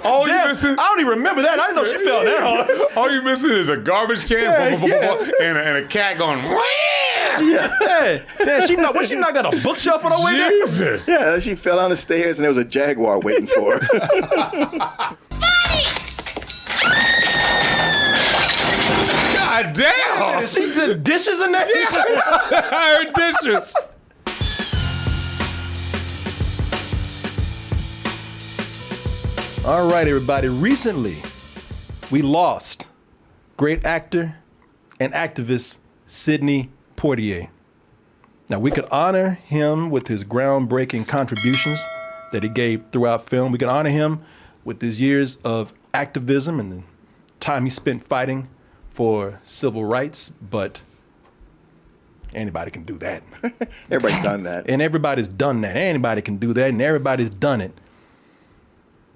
All you missing? I don't even remember that. I didn't know she fell that hard. All you missing is a garbage can and a cat going. Yeah. She knocked out a bookshelf on her way there? Jesus. Yeah, she fell down the stairs and there was a jaguar waiting for her. God damn! She did dishes in there? Her dishes. All right, everybody. Recently, we lost great actor and activist Sidney Poitier. Now, we could honor him with his groundbreaking contributions that he gave throughout film. We could honor him with his years of activism and the time he spent fighting for civil rights, but anybody can do that. Everybody's done that. And everybody's done that. Anybody can do that, and everybody's done it.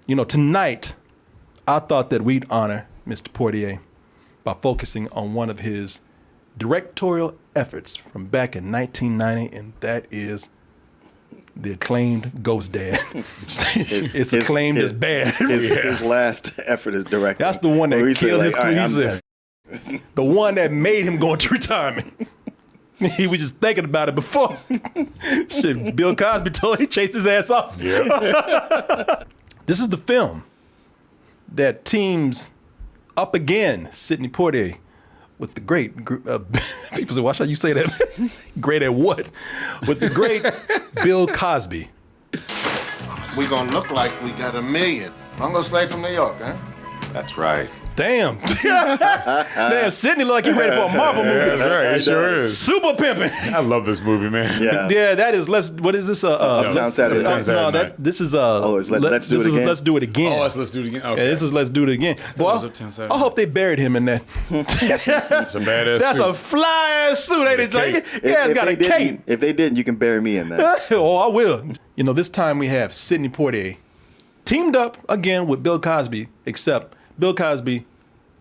You know, tonight, I thought that we'd honor Mr. Poitier by focusing on one of his directorial efforts from back in 1990, and that is the acclaimed Ghost Dad. It's acclaimed as bad. His last effort as director. That's the one that killed his career. The one that made him go into retirement. He was just thinking about it before. Shit, Bill Cosby told he chased his ass off. Yeah. This is the film that teams up again Sidney Poitier with the great, people say, watch how you say that. Great at what? With the great Bill Cosby. We gonna look like we got $1 million. Bungo Slade from New York, huh? That's right. Damn. Damn, Sidney look like he's ready for a Marvel movie. That's right. It sure is. Super pimping. I love this movie, man. Yeah. That is, what is this? Uptown Saturday Night. This is, Let's Do It Again. Let's Do It Again. Oh, let's do it again. Okay. Yeah, this is Let's Do It Again. Boy, I hope they buried him in that. It's a badass That's suit. a fly-ass suit, ain't it, Jake? Yeah, it's got a cape. If they didn't, you can bury me in that. Oh, I will. You know, this time we have Sidney Poitier teamed up again with Bill Cosby, except Bill Cosby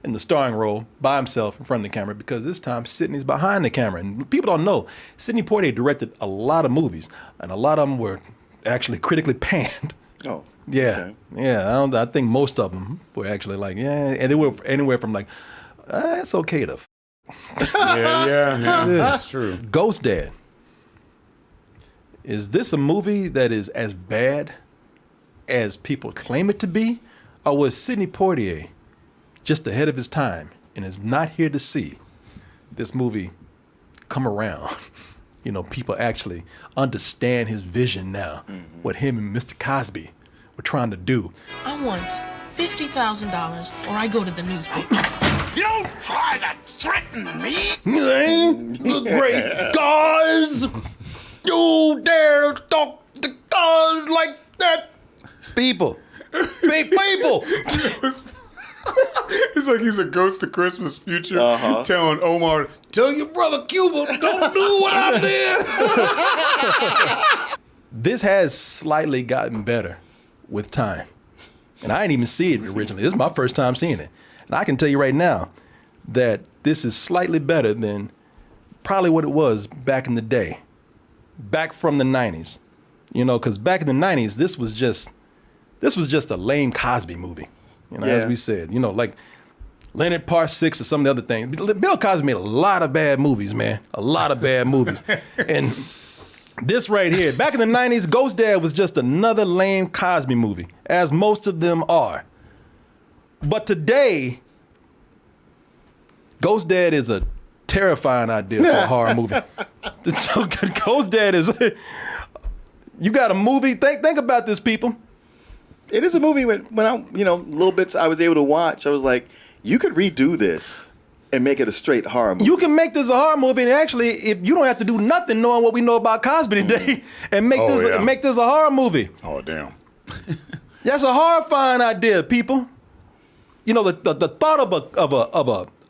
in the starring role by himself in front of the camera, because this time Sidney's behind the camera. And people don't know, Sidney Poitier directed a lot of movies, and a lot of them were actually critically panned. Oh. Yeah. Okay. Yeah, I think most of them were actually like, yeah, and they were anywhere from like, it's okay to. Yeah, that's true. Ghost Dad. Is this a movie that is as bad as people claim it to be? Or was Sidney Poitier just ahead of his time and is not here to see this movie come around? You know, people actually understand his vision now, what him and Mr. Cosby were trying to do. I want $50,000 or I go to the newspaper. You try to threaten me? Ain't the great guys? You dare talk to God like that? People. People. It's like he's a ghost of Christmas future telling Omar, tell your brother Cuba, don't do what I did. This has slightly gotten better with time. And I didn't even see it originally. This is my first time seeing it. And I can tell you right now that this is slightly better than probably what it was back in the day. Back from the 90s. You know, because back in the 90s, this was just a lame Cosby movie. You know, as we said, you know, like Leonard Part 6 or some of the other things. Bill Cosby made a lot of bad movies, man. A lot of bad movies. And this right here, back in the 90s, Ghost Dad was just another lame Cosby movie, as most of them are. But today, Ghost Dad is a terrifying idea for a horror movie. Ghost Dad is, you got a movie, think about this, people. It is a movie when I, little bits I was able to watch, I was like, you could redo this and make it a straight horror movie. You can make this a horror movie, and actually, if you don't have to do nothing knowing what we know about Cosby today, and make this a horror movie. Oh, damn. That's a horrifying idea, people. You know, the thought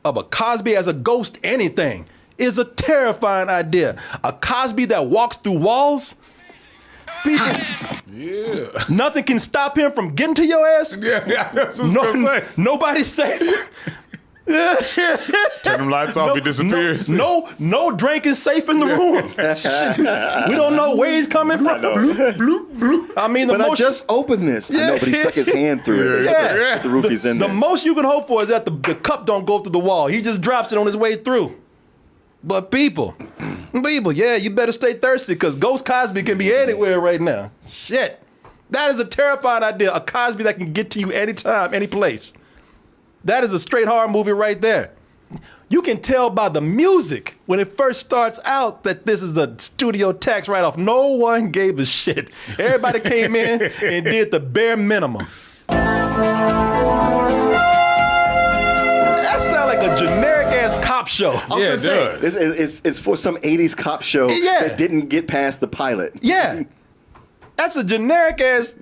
of a Cosby as a ghost anything is a terrifying idea. A Cosby that walks through walls. People, nothing can stop him from getting to your ass. Yeah, that's what I was gonna say. Nobody's safe. Turn them lights off, he disappears. No drink is safe in the room. We don't know where he's coming from. Bloop, bloop, bloop. I mean, I just opened this. I know, but he stuck his hand through it. Yeah. The roofies in there. The most you can hope for is that the cup don't go through the wall. He just drops it on his way through. But people, yeah, you better stay thirsty because Ghost Cosby can be anywhere right now. Shit. That is a terrifying idea. A Cosby that can get to you anytime, any place. That is a straight horror movie right there. You can tell by the music when it first starts out that this is a studio tax write-off. No one gave a shit. Everybody came in and did the bare minimum. That sounds like a generic-ass cop show. Yeah, it does. It's for some 80s cop show that didn't get past the pilot. Yeah. That's a generic-ass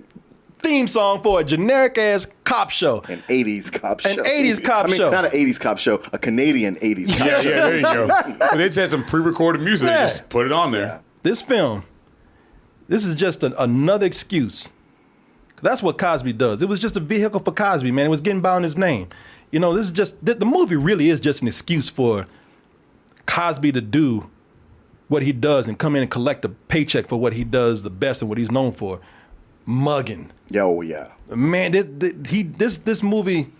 theme song for a generic-ass cop show. An 80s cop show. An 80s cop show. Not an 80s cop show, a Canadian 80s cop show. Yeah, there you go. They just had some pre-recorded music. They just put it on there. Yeah. This film, this is just another excuse. That's what Cosby does. It was just a vehicle for Cosby, man. It was getting by on his name. You know, this is just, the movie really is just an excuse for Cosby to do what he does and come in and collect a paycheck for what he does the best and what he's known for. Mugging. Oh, yeah. Man, this movie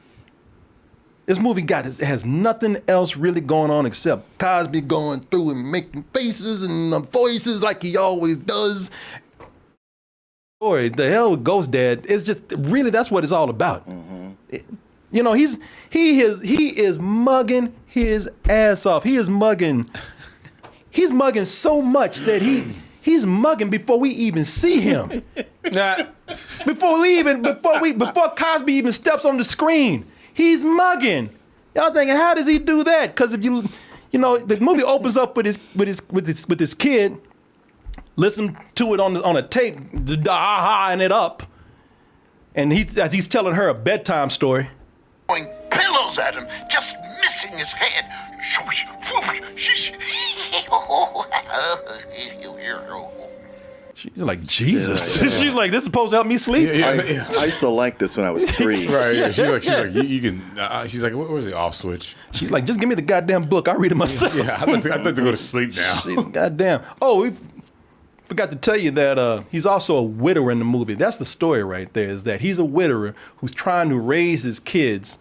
has nothing else really going on except Cosby going through and making faces and voices like he always does. Boy, the hell with Ghost Dad. It's just really that's what it's all about. You know, he is mugging his ass off. He is mugging. He's mugging so much that he's mugging before we even see him. Before Cosby even steps on the screen, he's mugging. Y'all thinking, how does he do that? Because if you know, the movie opens up with his kid, listen to it on a tape, and it up, and as he's telling her a bedtime story. Throwing pillows at him, just missing his head. She's like, Jesus. She's like, this is supposed to help me sleep. I used to like this when I was 3. Right, yeah. She's like, you can. She's like, where's the off switch? She's like, just give me the goddamn book. I'll read it myself. Yeah, I'd like to go to sleep now. Goddamn. Oh, we forgot to tell you that he's also a widower in the movie. That's the story right there, is that he's a widower who's trying to raise his kids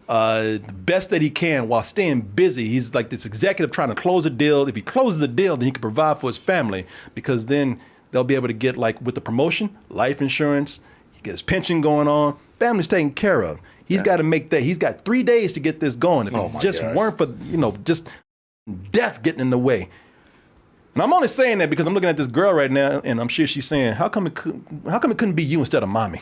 the best that he can while staying busy. He's like this executive trying to close a deal. If he closes the deal, then he can provide for his family, because then they'll be able to get, like with the promotion, life insurance, he gets pension going on, family's taken care of. He's got to make that. He's got 3 days to get this going. If it just weren't for, just death getting in the way. And I'm only saying that because I'm looking at this girl right now, and I'm sure she's saying, how come it couldn't be you instead of mommy?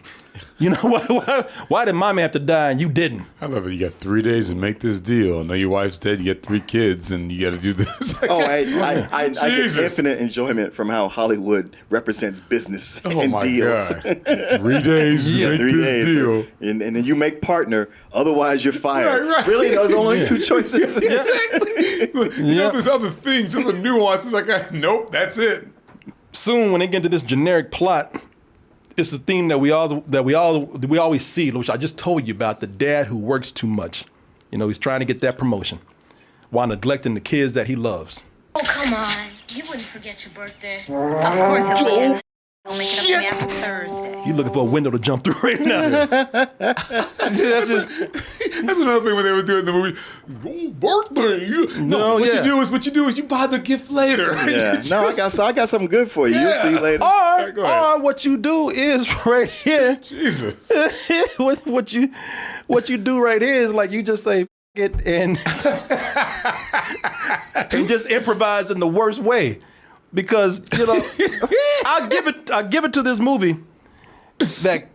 You know, why did mommy have to die and you didn't? I love it. You got 3 days to make this deal. I know your wife's dead. You got 3 kids, and you got to do this. I get infinite enjoyment from how Hollywood represents business and deals. God. 3 days to make this deal. And then you make partner, otherwise you're fired. Right. Really? Those are only 2 choices? Exactly. You know, there's other things, other nuances. Like, nope, that's it. Soon, when they get into this generic plot, it's the theme that we always see, which I just told you about, the dad who works too much. You know, he's trying to get that promotion while neglecting the kids that he loves. Oh, come on. You wouldn't forget your birthday. Of course he'll forget. He'll make it up to me after Thursday. You looking for a window to jump through right now. That's another thing when they were doing the movie. Oh, birthday! What you do is you buy the gift later. Yeah. No, I got something good for you. You'll see later. Or what you do is right here. Jesus. what you do right here is like you just say it and and just improvise in the worst way. Because, I'll give it to this movie that,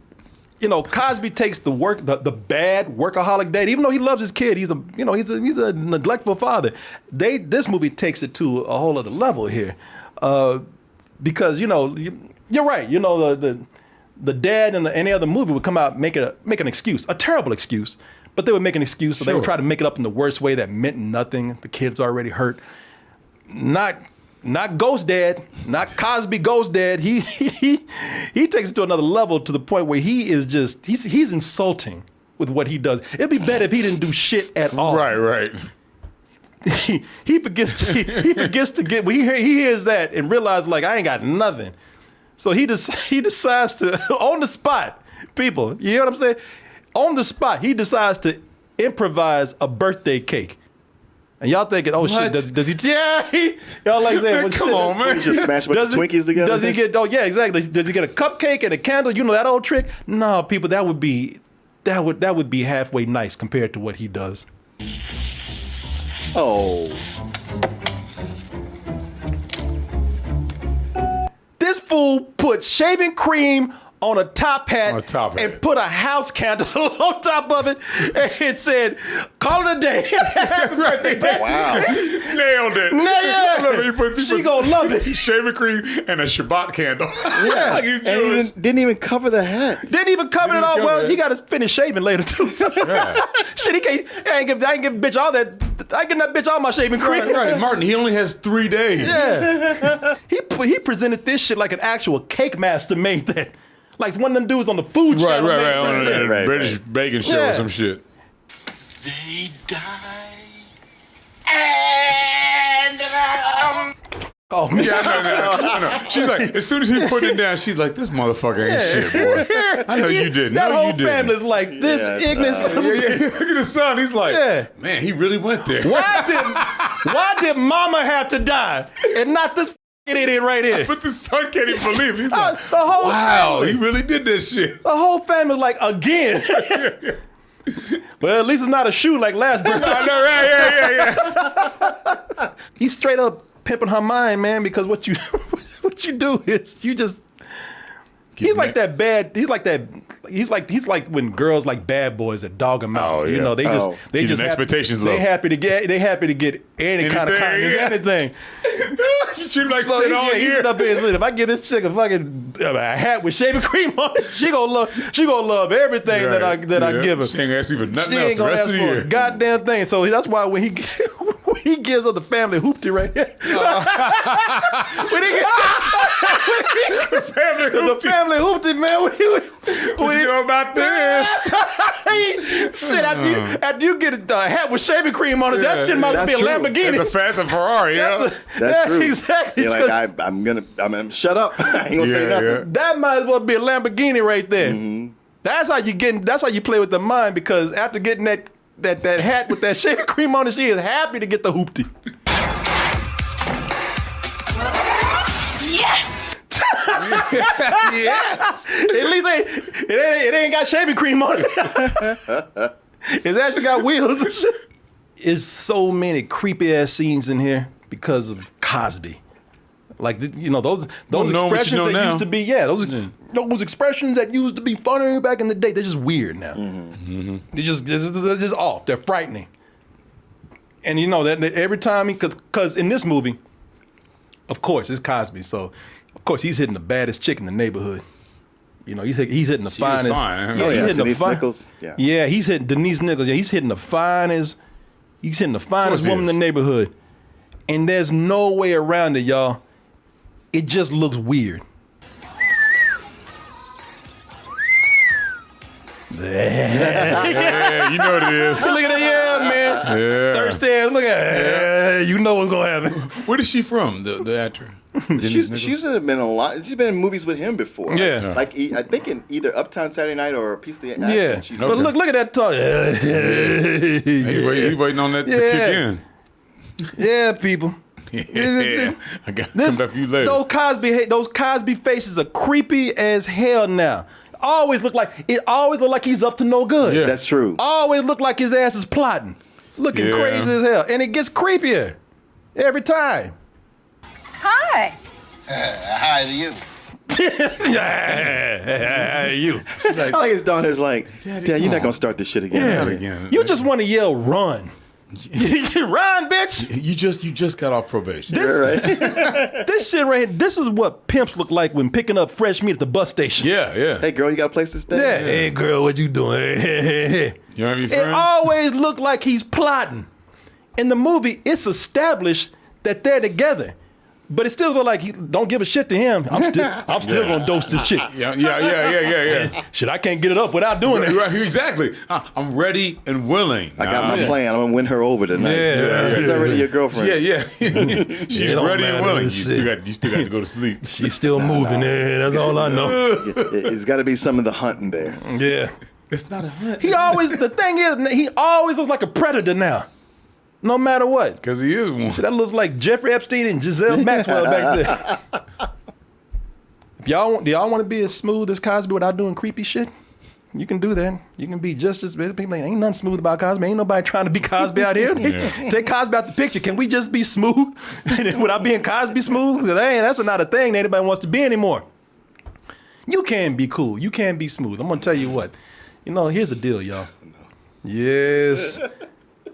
Cosby takes the bad workaholic dad, even though he loves his kid, he's a neglectful father. This movie takes it to a whole other level here. Because, you're right. The dad in any other movie would come out, make an excuse, a terrible excuse, but they would make an excuse, so they would try to make it up in the worst way that meant nothing. The kid's already hurt. Not Ghost Dad, not Cosby Ghost Dad. He takes it to another level, to the point where he's insulting with what he does. It'd be better if he didn't do shit at all. Right. He forgets to get when he hears that and realizes like I ain't got nothing. So he decides to on the spot, people. You hear what I'm saying? On the spot, he decides to improvise a birthday cake. And y'all thinking, oh shit, does he? Yeah, y'all like that? Man, come on, man. You just smash a bunch of Twinkies together. Does he get? Oh yeah, exactly. Does he get a cupcake and a candle? You know that old trick? No, people, that would be halfway nice compared to what he does. Oh. This fool put shaving cream on a top hat, and put a house candle on top of it and said, call it a day. Happy birthday, baby. Wow. Nailed it. She gonna love it. Shaving cream and a Shabbat candle. Yeah. Like and didn't even cover the hat. Didn't even cover it all. Well, he got to finish shaving later too. Yeah. Shit, he can't. I ain't give bitch all that. I ain't give that bitch all my shaving cream. Right. Martin, he only has 3 days. Yeah. He presented this shit like an actual cake master made that. Like one of them dudes on the food channel. Right. On the British bacon show or some shit. They die. And Oh man. Yeah, I know. She's like, as soon as he put it down, she's like, this motherfucker ain't shit, boy. I know you didn't. That whole family's like, this ignorant son of a bitch. Look at the son. He's like, man, he really went there. Why did mama have to die and not this idiot right here? But the son can't even believe it. He's like, the whole wow, family, he really did this shit. The whole family's like, again. Well, at least it's not a shoe like last birthday. I know, yeah. He's straight up pimping her mind, man, because what you do is you just He's like when girls like bad boys that dog him out. Oh, yeah. You know, they just expectations low. They happy to get any kind of kindness, anything. She treat like shit all year. Up if I give this chick a fucking a hat with shaving cream on it, she gonna love everything that I give her. She ain't gonna ask you for nothing She else ain't the gonna rest ask of the for year. a goddamn thing. So that's why when he gives her the family hoopty right here. The family hoopty, man. What you know about this? Shit, after you get a hat with shaving cream on it, that shit must be a Lamborghini. It's a fast Ferrari, yeah. That's true. Exactly. You're like, I'm gonna shut up. I ain't gonna say nothing. Yeah. That might as well be a Lamborghini right there. Mm-hmm. That's how you play with the mind, because after getting that hat with that shaving cream on it, she is happy to get the hoopty. Yes! Yes. At least it ain't got shaving cream on it. It's actually got wheels and shit. There's so many creepy ass scenes in here because of Cosby. Like, you know, those expressions that used to be, those expressions that used to be funny back in the day, they're just weird now. Mm-hmm. They're just off. They're frightening. And you know that every time because in this movie, of course, it's Cosby, so of course he's hitting the baddest chick in the neighborhood. You know, he's hitting the finest. Fine. Yeah, he's hitting Denise Nichols. Yeah, he's hitting Denise Nichols. Yeah, he's hitting the finest. He's hitting the finest woman in the neighborhood. And there's no way around it, y'all. It just looks weird. Yeah, you know what it is. Look at that, man. Yeah. Thirsty ass, look at it. You know what's gonna happen. Where is she from, the actor? She's been in a lot. She's been in movies with him before. Yeah. Like I think in either Uptown Saturday Night or A Piece of the Action. Yeah. But look at that talk. He waiting on that to kick in. Yeah, people. Yeah. I got to come back for you later. Those Cosby faces are creepy as hell now. Always look like he's up to no good. Yeah. That's true. Always look like his ass is plotting. Looking crazy as hell. And it gets creepier every time. Hi. Hi to you. You. I like his daughter's like, Dad, you're not gonna start this shit again. Again. You just want to yell, run. Run, bitch. You just got off probation. This shit right here, this is what pimps look like when picking up fresh meat at the bus station. Yeah. Hey girl, you got a place to stay? Yeah. Hey girl, what you doing? You don't have any friends? It always look like he's plotting. In the movie, it's established that they're together. But it still look like he don't give a shit to him. I'm still gonna dose this chick. Yeah. Shit, I can't get it up without doing it. Right, exactly. I'm ready and willing. I got my plan. I'm gonna win her over tonight. She's already your girlfriend. Yeah. She's ready and willing. You still got to go to sleep. She's still moving. That's all I know. It's got to be some of the hunting there. Yeah. It's not a hunt. The thing is, he always looks like a predator now. No matter what. Because he is one. Shit, that looks like Jeffrey Epstein and Giselle Maxwell back there. Do y'all want to be as smooth as Cosby without doing creepy shit? You can do that. You can be just as people like, ain't nothing smooth about Cosby. Ain't nobody trying to be Cosby out here. Take Cosby out the picture. Can we just be smooth without being Cosby smooth? Because that's not a thing that anybody wants to be anymore. You can be cool. You can be smooth. I'm gonna tell you what. Here's the deal, y'all. Yes.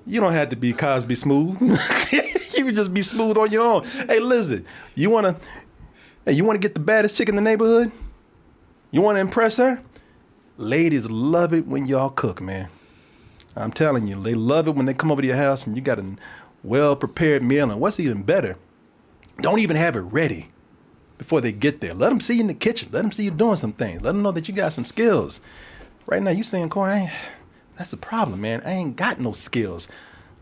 You don't have to be Cosby smooth. You can just be smooth on your own. Hey, listen, you wanna get the baddest chick in the neighborhood? You wanna impress her? Ladies love it when y'all cook, man. I'm telling you, they love it when they come over to your house and you got a well-prepared meal. And what's even better, don't even have it ready before they get there. Let them see you in the kitchen. Let them see you doing some things. Let them know that you got some skills. Right now, you saying, Corey, that's the problem, man. I ain't got no skills.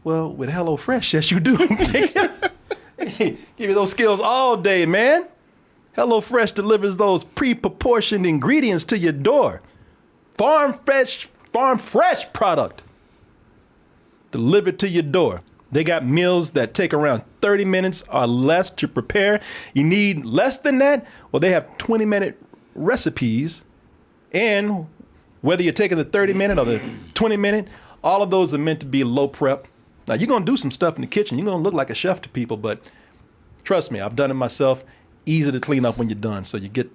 Well, with HelloFresh, yes, you do. Give you those skills all day, man. HelloFresh delivers those pre-proportioned ingredients to your door. Farm fresh product delivered to your door. They got meals that take around 30 minutes or less to prepare. You need less than that? Well, they have 20-minute recipes. And whether you're taking the 30-minute or the 20-minute, all of those are meant to be low prep. Now, you're going to do some stuff in the kitchen. You're going to look like a chef to people, but trust me, I've done it myself. Easy to clean up when you're done. So you get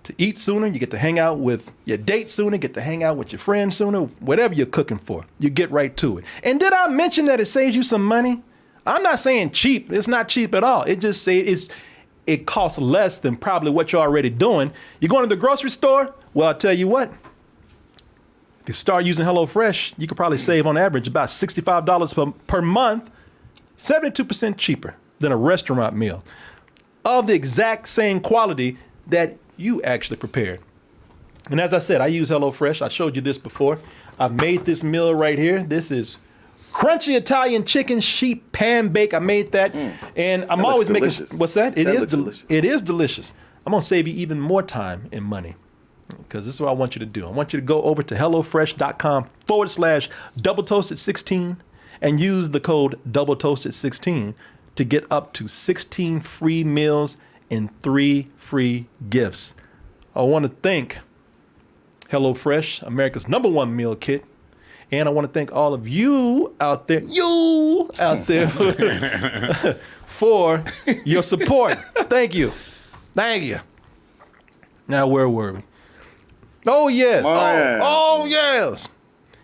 to eat sooner, you get to hang out with your date sooner, get to hang out with your friends sooner, whatever you're cooking for, you get right to it. And did I mention that it saves you some money? I'm not saying cheap. It's not cheap at all. It just it costs less than probably what you're already doing. You're going to the grocery store? Well, I'll tell you what. If you start using HelloFresh, you could probably save on average about $65 per month, 72% cheaper than a restaurant meal of the exact same quality that you actually prepared. And as I said, I use HelloFresh. I showed you this before. I've made this meal right here. This is crunchy Italian chicken sheep pan bake. I made that. And I'm always making, what's that? It is delicious. It is delicious. I'm going to save you even more time and money because this is what I want you to do. I want you to go over to HelloFresh.com/doubletoasted16 and use the code doubletoasted16 to get up to 16 free meals and 3 free gifts. I want to thank HelloFresh, America's #1 meal kit. And I want to thank all of you out there, for your support. Thank you. Thank you. Now, where were we? Oh, yes. Oh, yes.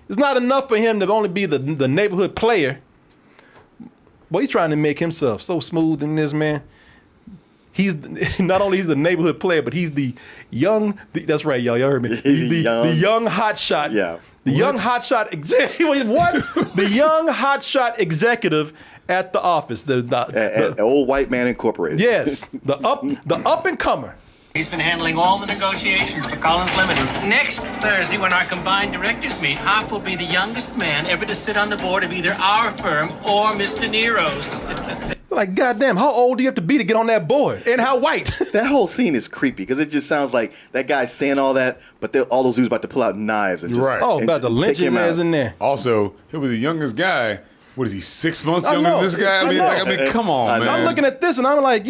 It's not enough for him to only be the neighborhood player. Boy, he's trying to make himself so smooth in this, man. He's not only he's a neighborhood player, but he's the young. That's right, y'all heard me. He's the young hotshot. Yeah. The young hotshot executive. What? The young hotshot executive at the office. The Old White Man Incorporated. Yes. The up and comer. He's been handling all the negotiations for Collins Limited. Next Thursday, when our combined directors meet, Hop will be the youngest man ever to sit on the board of either our firm or Mr. Nero's. Like, goddamn, how old do you have to be to get on that board? And how white? That whole scene is creepy because it just sounds like that guy's saying all that, but all those dudes about to pull out knives and just about to lynch him as in there. Also, he was the youngest guy. What is he, 6 months younger than this guy? I mean, come on, man. I'm looking at this and I'm like,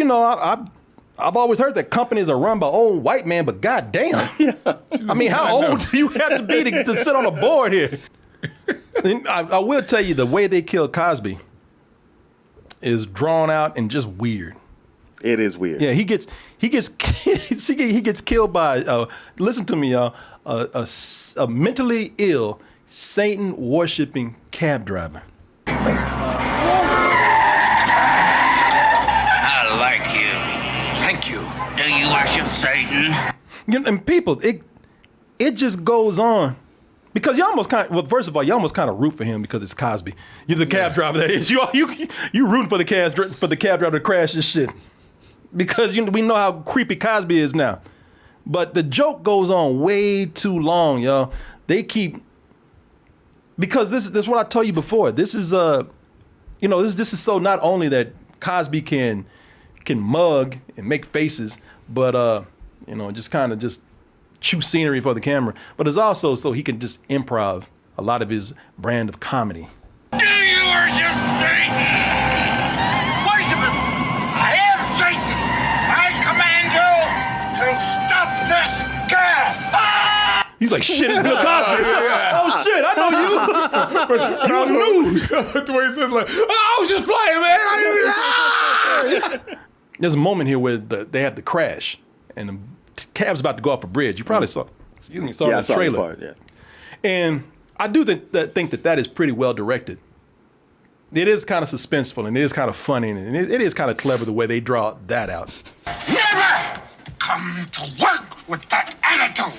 I've always heard that companies are run by old white men, but goddamn. I mean, how old do you have to be to sit on a board here? And I will tell you, the way they killed Cosby is drawn out and just weird. It is weird. Yeah, he gets killed by listen to me, y'all, a mentally ill, Satan worshiping cab driver. I like you. Thank you. Do you worship Satan? And people, it just goes on. Because you almost first of all, you almost kind of root for him because it's Cosby. You're the cab driver that is. You rooting for the cab driver to crash this shit. because we know how creepy Cosby is now. But the joke goes on way too long, y'all. They keep, because this is what I told you before. This is this is so not only that Cosby can mug and make faces, but just kind of just chew scenery for the camera. But it's also so he can just improv a lot of his brand of comedy. Do you worship Satan? Worship him! I am Satan! I command you to stop this gas! He's like, shit, it's Bill Cosby. Oh, shit, I know you. You on the news. The way he says, like, I was just playing, man. There's a moment here where they have the crash, and the cab's about to go off a bridge. You probably saw the trailer. This part, yeah. And I do think that is pretty well directed. It is kind of suspenseful, and it is kind of funny, and it is kind of clever the way they draw that out. Never come to work with that attitude!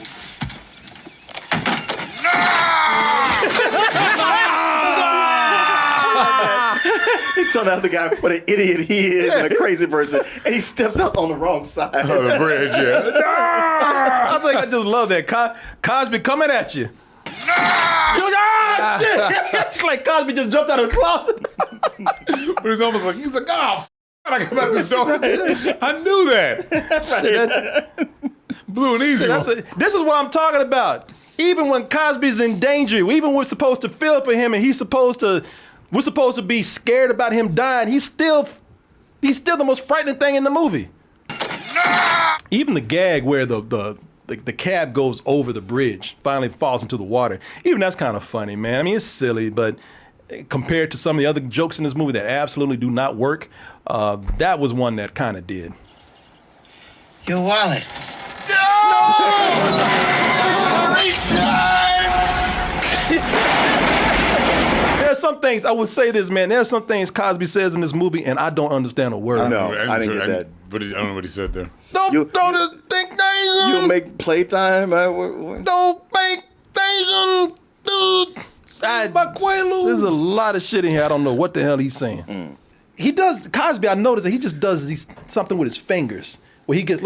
He told the other guy what an idiot he is and a crazy person, and he steps out on the wrong side of the bridge. Yeah, I think I just love that Cosby coming at you. Ah, shit! It's like Cosby just jumped out of the closet. But it's almost like he's like, oh, I come out this door. I knew that. Blue and easy. This is what I'm talking about. Even when Cosby's in danger, even we're supposed to feel for him, and we're supposed to be scared about him dying. He's still the most frightening thing in the movie. Even the gag where the cab goes over the bridge, finally falls into the water. Even that's kind of funny, man. I mean, it's silly, but compared to some of the other jokes in this movie that absolutely do not work, that was one that kind of did. Your wallet. There's some things, I would say this, man. There's some things Cosby says in this movie, and I don't understand a word. No, I didn't get that. But I don't know what he said there. Don't think you make playtime. Don't make things. There's a lot of shit in here. I don't know what the hell he's saying. He does, Cosby, I noticed that he just does something with his fingers where he gets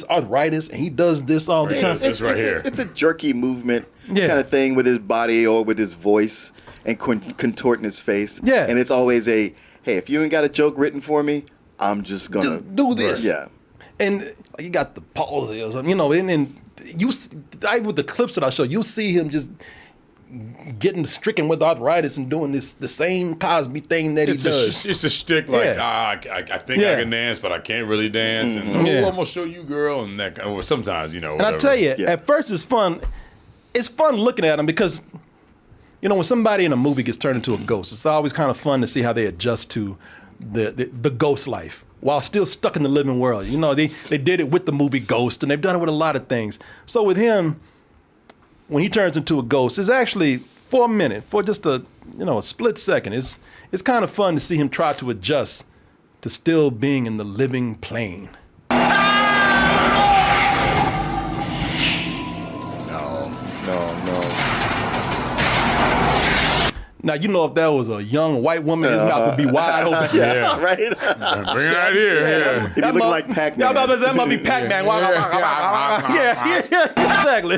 arthritis and he does this all the time. It's a jerky movement kind of thing with his body or with his voice and contorting his face. Yeah. And it's always hey, if you ain't got a joke written for me, I'm just gonna do this. Yeah. And you got the palsy or something, and with the clips that I show, you'll see him just getting stricken with arthritis and doing the same Cosby thing that he does. It's a shtick like, I think I can dance, but I can't really dance. And I'm gonna show you, girl, and that. Or sometimes, And I tell you, at first it's fun. It's fun looking at him because, when somebody in a movie gets turned into a ghost, it's always kind of fun to see how they adjust to the ghost life while still stuck in the living world. They did it with the movie Ghost, and they've done it with a lot of things. So with him, when he turns into a ghost, it's actually for a minute, for just a split second. It's kind of fun to see him try to adjust to still being in the living plane. Now, if that was a young white woman, his mouth would be wide open. Yeah, right? Bring it right here. He look like Pac-Man. That might be Pac-Man. Yeah, exactly.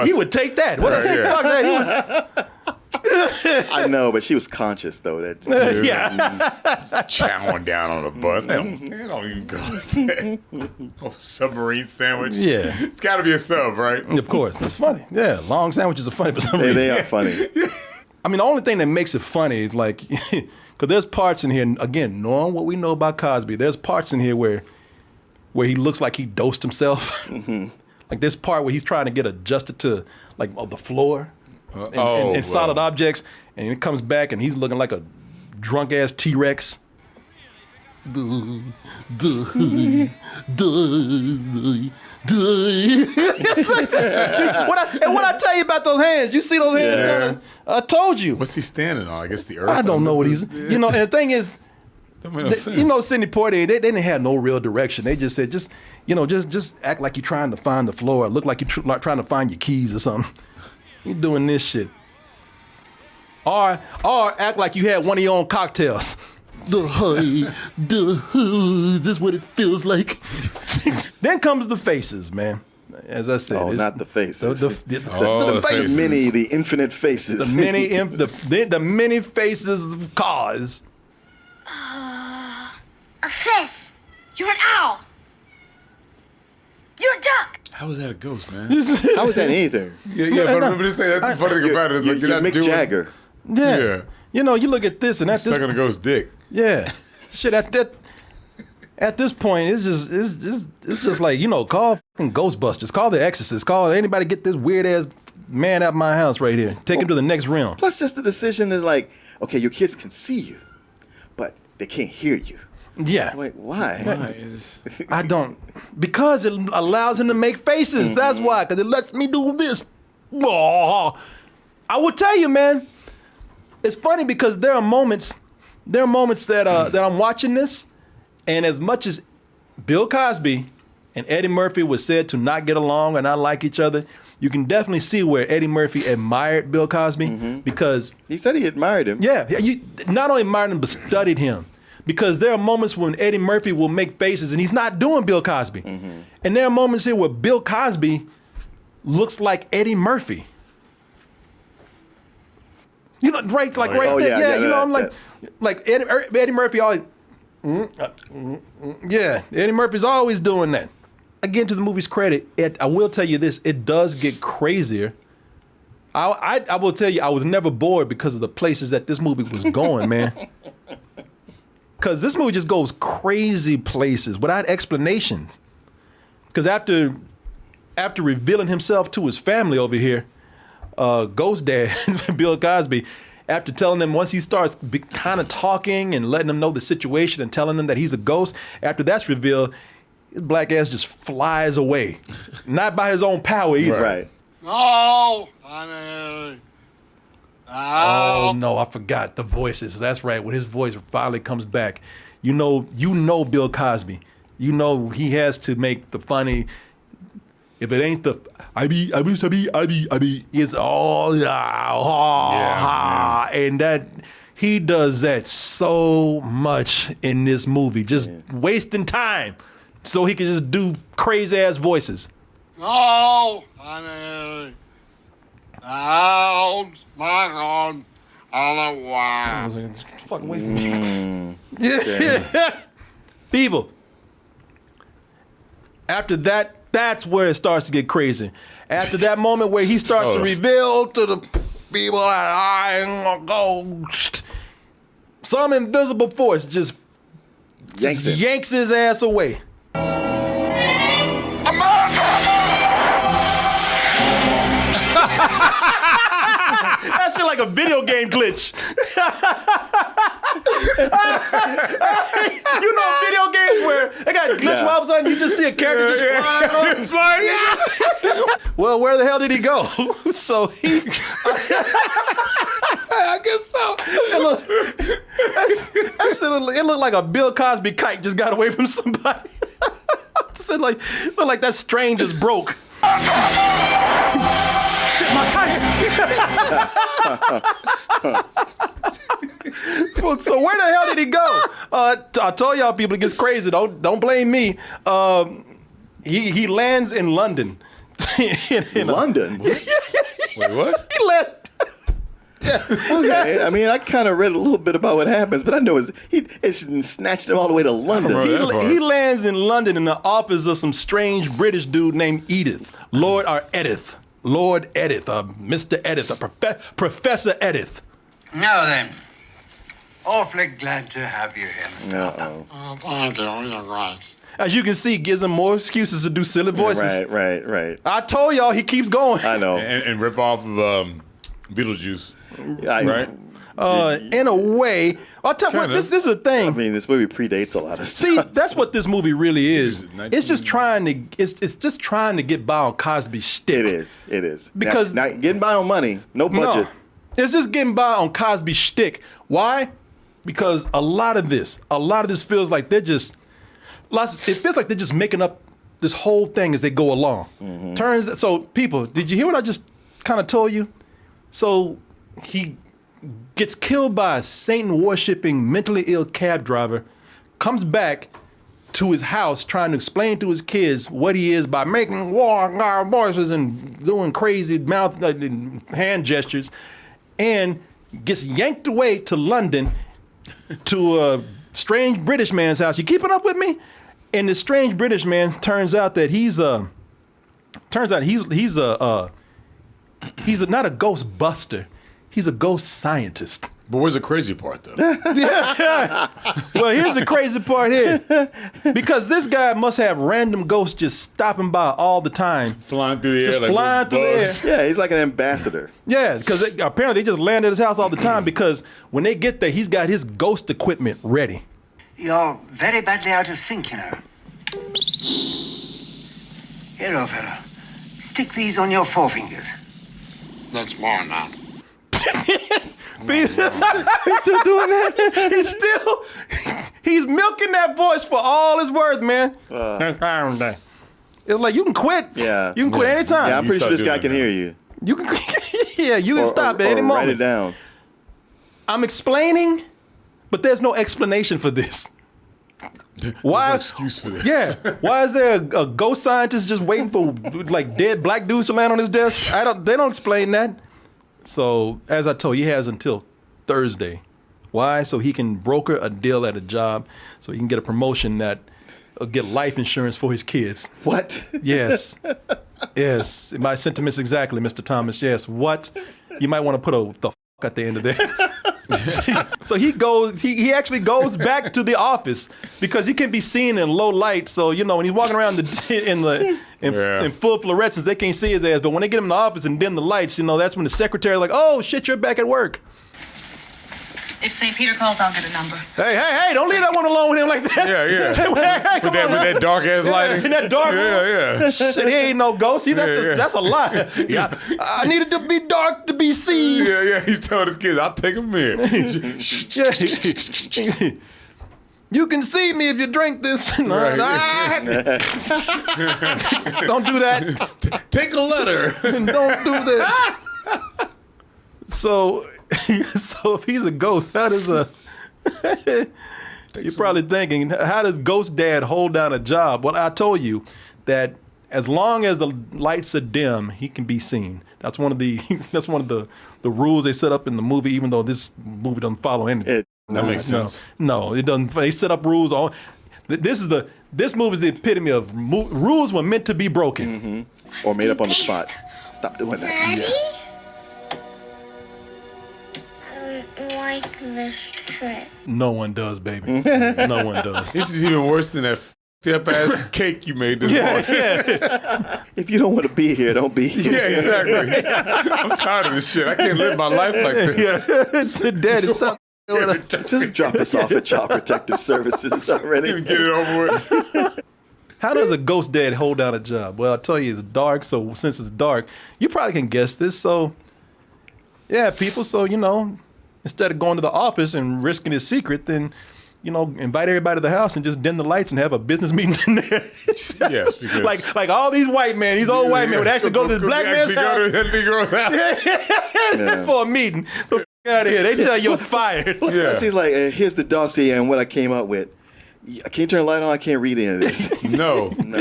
He would take that. What the fuck that? I know, but she was conscious though. Chowing down on the bus. They don't even go like that. Oh, submarine sandwich. Yeah. It's got to be a sub, right? Of course. It's funny. Yeah, long sandwiches are funny for some reason. They are funny. I mean, the only thing that makes it funny is like, because there's parts in here, again, knowing what we know about Cosby, there's parts in here where he looks like he dosed himself. Mm-hmm. Like this part where he's trying to get adjusted to the floor. And solid objects, and he comes back and he's looking like a drunk ass T-Rex. And what I tell you about those hands, you see those hands? I told you. What's he standing on? I guess the earth. I don't know what he's. And the thing is, Sidney Poitier, they didn't have no real direction. They just said, just act like you're trying to find the floor. Look like you're trying to find your keys or something. You doing this shit. Or act like you had one of your own cocktails. Is this what it feels like? Then comes the faces, man. As I said, not the faces. The faces. The infinite faces. The many faces of cause. A fish. You're an owl. You're a duck. How is that a ghost, man? How is that anything? Yeah, but remember this thing. That's the funny thing about it. It's like You're Mick Jagger. Yeah. You know, you look at this and sucking a ghost dick. Yeah. Shit, at this point, it's just like, call fucking Ghostbusters, call The Exorcist, call anybody, get this weird ass man out of my house right here, take him to the next realm. Plus, just the decision is like, okay, your kids can see you, but they can't hear you. Yeah. Wait, why? I don't, because it allows him to make faces. That's why, because it lets me do this. Oh, I will tell you, man. It's funny because there are moments that I'm watching this, and as much as Bill Cosby and Eddie Murphy was said to not get along or not like each other, you can definitely see where Eddie Murphy admired Bill Cosby because he said he admired him. Yeah, you not only admired him but studied him, because there are moments when Eddie Murphy will make faces and he's not doing Bill Cosby, and there are moments here where Bill Cosby looks like Eddie Murphy. Right there. I'm like Eddie Murphy always. Yeah, Eddie Murphy's always doing that. Again, to the movie's credit, I will tell you this: it does get crazier. I will tell you, I was never bored because of the places that this movie was going, man. Because this movie just goes crazy places without explanations. Because after revealing himself to his family over here, Ghost Dad Bill Cosby, after telling them, once he starts kind of talking and letting them know the situation and telling them that he's a ghost, after that's revealed, his black ass just flies away. Not by his own power either. Right. No, honey. Oh no, I forgot the voices. That's right. When his voice finally comes back, you know Bill Cosby. You know he has to make the funny. If it ain't the I be, it's all and that he does that so much in this movie, just wasting time so he can just do crazy ass voices. No, honey. Out, my God, on a while. Fuck away from me. Yeah. People. After that, that's where it starts to get crazy. After that moment where he starts to reveal to the people that I am a ghost, some invisible force just yanks his ass away. That shit like a video game glitch. You know video games where they got glitch where all of a sudden you just see a character just flying. Well, where the hell did he go? So he... I guess so. It looked like a Bill Cosby kite just got away from somebody. It looked like that strain just broke. Shit, my kite. So where the hell did he go? I told y'all people it gets crazy. Don't blame me. He lands in London. London? Wait, what? He landed. Okay, I mean, I kind of read a little bit about what happens, but I know it's snatched him all the way to London. He lands in London in the office of some strange British dude named Lord Edith, Mr. Edith, Professor Edith. Now then, awfully glad to have you here, Mr. Uh-oh. Thank you, you're right. As you can see, gives him more excuses to do silly voices. Right. I told y'all he keeps going. I know. And rip off of Beetlejuice. Right? In a way, I'll tell you what, this is a thing. I mean, this movie predates a lot of stuff. See, that's what this movie really is. It's just trying to get by on Cosby's shtick. It is. Because not getting by on money, no budget. No, it's just getting by on Cosby's shtick. Why? Because a lot of this feels like they're just making up this whole thing as they go along. So people, did you hear what I just kind of told you? So he gets killed by a Satan-worshipping, mentally ill cab driver, comes back to his house trying to explain to his kids what he is by making war voices and doing crazy mouth hand gestures, and gets yanked away to London to a strange British man's house. You keeping up with me? And this strange British man turns out he's not a ghost buster. He's a ghost scientist. But where's the crazy part, though? Well, here's the crazy part here. Because this guy must have random ghosts just stopping by all the time. Flying through the air. Just like flying through the bugs. air. Yeah, he's like an ambassador. Yeah, because apparently they just land at his house all the time because when they get there, he's got his ghost equipment ready. You're very badly out of sync, you know. Here, old fella. Stick these on your forefingers. That's more now. He's still doing that. He's milking that voice for all it's worth, man. It's like you can quit. Yeah. You can quit anytime. Yeah, I'm pretty sure this guy doing can that. hear you. You can you can stop at any moment. Write it down. I'm explaining, but there's no explanation for this. Why? There's no excuse for this. Yeah. Why is there a ghost scientist just waiting for like dead black dudes to land on his desk? They don't explain that. So as I told you, he has until Thursday. Why? So he can broker a deal at a job, so he can get a promotion that will get life insurance for his kids. What? Yes. Yes. My sentiments exactly, Mr. Thomas. Yes. What? You might want to put the at the end of that. So he actually goes back to the office because he can be seen in low light. So, you know, when he's walking around in full fluorescence, they can't see his ass. But when they get him in the office and dim the lights, you know, that's when the secretary's like, oh, shit, you're back at work. If St. Peter calls, I'll get a number. Hey, don't leave that one alone with him like that. Yeah. Hey, with that dark ass lighting. In that dark room. Yeah. Shit, he ain't no ghost. That's a lie. Yeah. I needed to be dark to be seen. Yeah. He's telling his kids, I'll take him here. You can see me if you drink this. Right. Don't do that. Take a letter. Don't do that. So if he's a ghost, how does you're probably thinking, how does Ghost Dad hold down a job? Well, I told you that as long as the lights are dim, he can be seen. That's one of the rules they set up in the movie, even though this movie doesn't follow anything. That makes sense. No, it doesn't. They set up rules on. This movie is the epitome of rules were meant to be broken. Mm-hmm. Or made up on the spot. Stop doing that. Daddy? Yeah. I don't like this trick. No one does, baby. No one does. This is even worse than that f***ed up ass cake you made this morning. Yeah. If you don't want to be here, don't be here. Yeah, exactly. I'm tired of this shit. I can't live my life like this. Yeah. Daddy, stop. Just drop us off at Child Protective Services already. Get it over with. How does a ghost dad hold down a job? Well, I'll tell you, it's dark. So since it's dark, you probably can guess this. So, yeah, people. So, you know, instead of going to the office and risking his secret, then, you know, invite everybody to the house and just dim the lights and have a business meeting in there. Yes, because like all these white men, these old white men would actually go to this black man's house. Go to that Negro's house. For a meeting. The f*** out of here. They tell you you're fired. Yeah. He's like, here's the dossier and what I came up with. Can you turn the light on? I can't read any of this. No. You in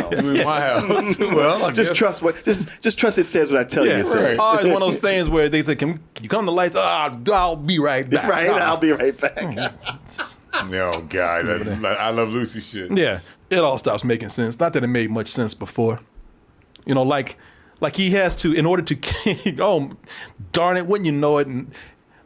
my house. Well, I just guess. trust just trust it says what I tell you it says. Oh, it's one of those things where they say, can you come to the lights? I'll be right back. Right, I'll be right back. Oh, God. I Love Lucy shit. Yeah, it all stops making sense. Not that it made much sense before. You know, like he has to, in order to, oh, darn it, wouldn't you know it? And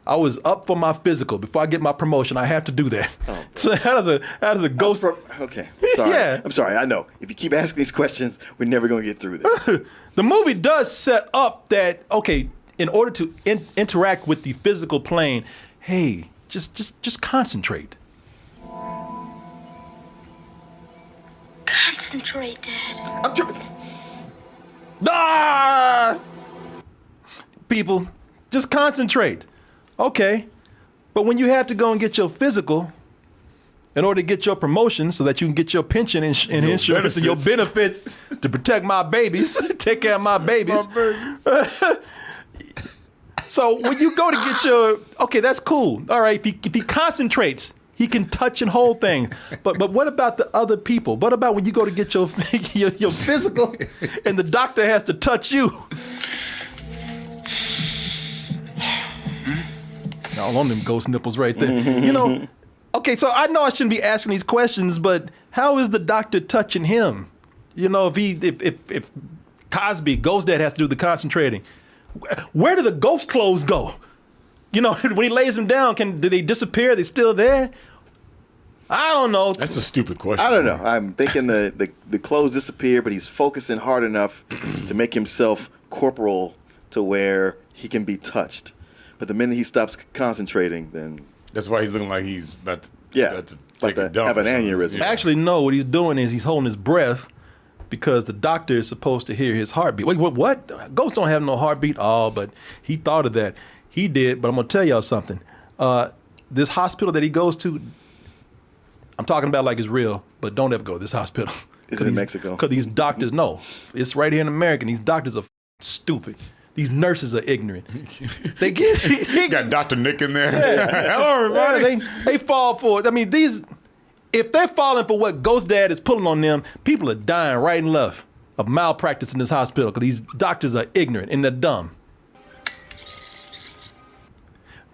I was up for my physical. Before I get my promotion, I have to do that. Oh, so how does a ghost? Okay, sorry. Yeah. I'm sorry. I know. If you keep asking these questions, we're never going to get through this. The movie does set up that, okay, in order to interact with the physical plane, hey, just concentrate. Concentrate, Dad. I'm trying. People, just concentrate. Okay, but when you have to go and get your physical in order to get your promotion so that you can get your pension and insurance and your benefits to protect my babies, take care of my babies, So when you go to get your, okay, that's cool. All right, if he concentrates, he can touch and hold things. But what about the other people? What about when you go to get your physical and the doctor has to touch you? All on them ghost nipples right there. You know, okay, so I know I shouldn't be asking these questions, but how is the doctor touching him? You know, if Cosby, Ghost Dad has to do the concentrating, where do the ghost clothes go? You know, when he lays them down, do they disappear? Are they still there? I don't know. That's a stupid question. I don't know. I'm thinking the clothes disappear, but he's focusing hard enough to make himself corporal to where he can be touched. But the minute he stops concentrating, then that's why he's looking like he's about to take a dump, have an aneurysm. Yeah. Actually, no. What he's doing is he's holding his breath because the doctor is supposed to hear his heartbeat. Wait, what? Ghosts don't have no heartbeat. Oh, but he thought of that. He did. But I'm gonna tell y'all something. This hospital that he goes to, I'm talking about like it's real, but don't ever go to this hospital. Is it in Mexico? Because these doctors, no, it's right here in America. And these doctors are stupid. These nurses are ignorant. They got Dr. Nick in there. Yeah. Hello, everybody. They fall for it. I mean, if they're falling for what Ghost Dad is pulling on them, people are dying right and left of malpractice in this hospital because these doctors are ignorant and they're dumb.